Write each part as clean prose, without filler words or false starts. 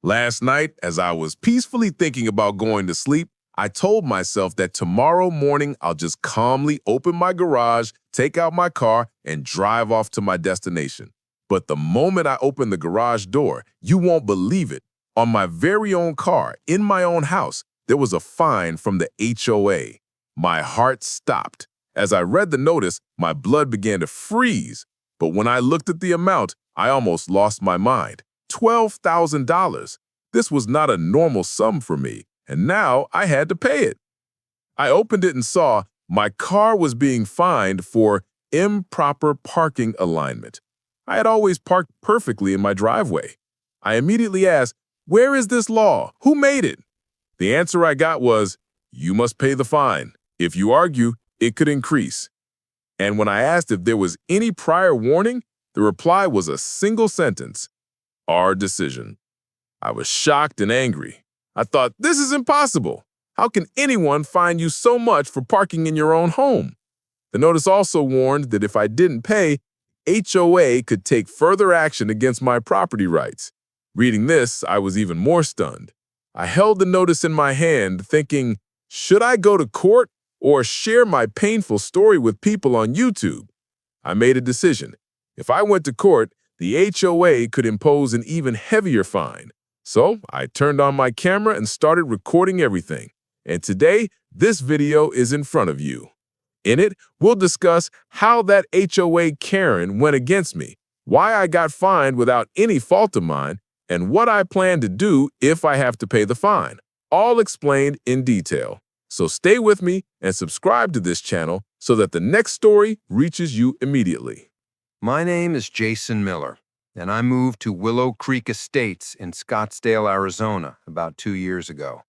Last night, as I was peacefully thinking about going to sleep, I told myself that tomorrow morning I'll just calmly open my garage, take out my car, and drive off to my destination. But the moment I opened the garage door, you won't believe it. On my very own car, in my own house, there was a fine from the HOA. My heart stopped. As I read the notice, my blood began to freeze. But when I looked at the amount, I almost lost my mind. $12,000. This was not a normal sum for me, and now I had to pay it. I opened it and saw my car was being fined for improper parking alignment. I had always parked perfectly in my driveway. I immediately asked, "Where is this law? Who made it?" The answer I got was, "You must pay the fine. If you argue, it could increase." And when I asked if there was any prior warning, the reply was a single sentence: "Our decision." I was shocked and angry. I thought, this is impossible. How can anyone fine you so much for parking in your own home? The notice also warned that if I didn't pay, HOA could take further action against my property rights. Reading this, I was even more stunned. I held the notice in my hand, thinking, should I go to court or share my painful story with people on YouTube? I made a decision. If I went to court, the HOA could impose an even heavier fine. So I turned on my camera and started recording everything. And today, this video is in front of you. In it, we'll discuss how that HOA Karen went against me, why I got fined without any fault of mine, and what I plan to do if I have to pay the fine, all explained in detail. So stay with me and subscribe to this channel so that the next story reaches you immediately. My name is Jason Miller, and I moved to Willow Creek Estates in Scottsdale, Arizona, about 2 years ago.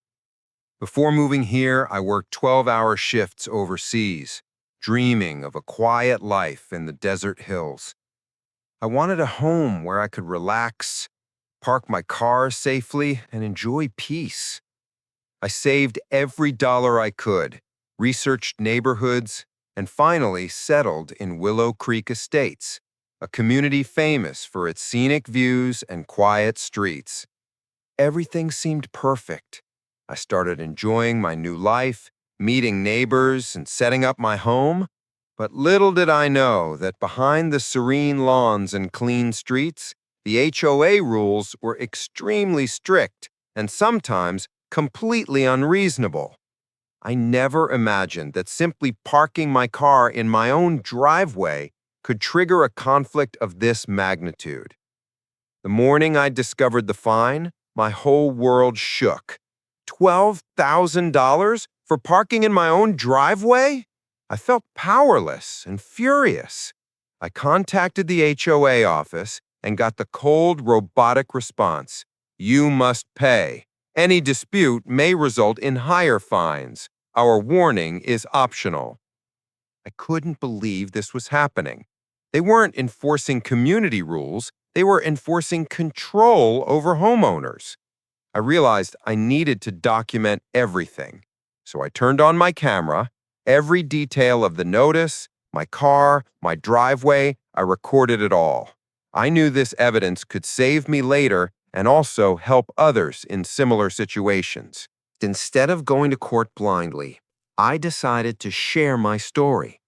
Before moving here, I worked 12-hour shifts overseas, dreaming of a quiet life in the desert hills. I wanted a home where I could relax, park my car safely, and enjoy peace. I saved every dollar I could, researched neighborhoods, and finally settled in Willow Creek Estates, a community famous for its scenic views and quiet streets. Everything seemed perfect. I started enjoying my new life, meeting neighbors, and setting up my home. But little did I know that behind the serene lawns and clean streets, the HOA rules were extremely strict and sometimes completely unreasonable. I never imagined that simply parking my car in my own driveway could trigger a conflict of this magnitude. The morning I discovered the fine, my whole world shook. $12,000 for parking in my own driveway? I felt powerless and furious. I contacted the HOA office and got the cold, robotic response: "You must pay. Any dispute may result in higher fines. Our warning is optional." I couldn't believe this was happening. They weren't enforcing community rules, they were enforcing control over homeowners. I realized I needed to document everything. So I turned on my camera, every detail of the notice, my car, my driveway, I recorded it all. I knew this evidence could save me later and also help others in similar situations. Instead of going to court blindly, I decided to share my story.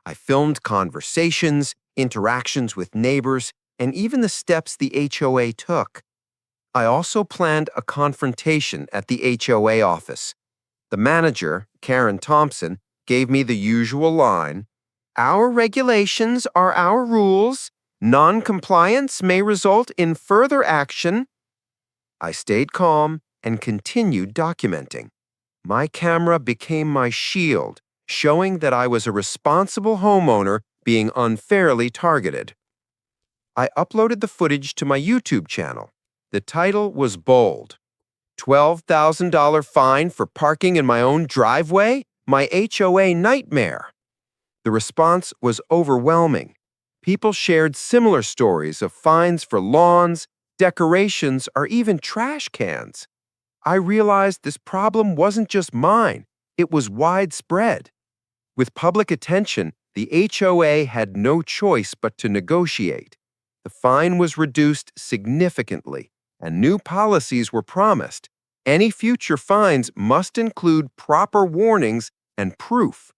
I filmed conversations, interactions with neighbors, and even the steps the HOA took. I also planned a confrontation at the HOA office. The manager, Karen Thompson, gave me the usual line: "Our regulations are our rules. Non-compliance may result in further action." I stayed calm and continued documenting. My camera became my shield, showing that I was a responsible homeowner being unfairly targeted. I uploaded the footage to my YouTube channel. The title was bold: $12,000 fine for parking in my own driveway? My HOA nightmare. The response was overwhelming. People shared similar stories of fines for lawns, decorations, or even trash cans. I realized this problem wasn't just mine, it was widespread. With public attention, the HOA had no choice but to negotiate. The fine was reduced significantly, and new policies were promised. Any future fines must include proper warnings and proof.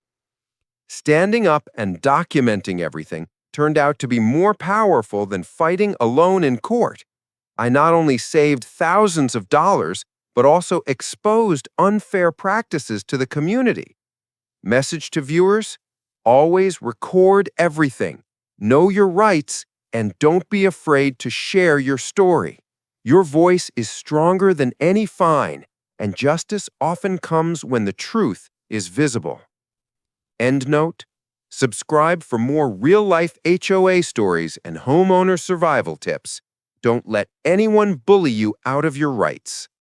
Standing up and documenting everything turned out to be more powerful than fighting alone in court. I not only saved thousands of dollars, but also exposed unfair practices to the community. Message to viewers: always record everything. Know your rights and don't be afraid to share your story. Your voice is stronger than any fine, and justice often comes when the truth is visible. End note: subscribe for more real-life HOA stories and homeowner survival tips. Don't let anyone bully you out of your rights.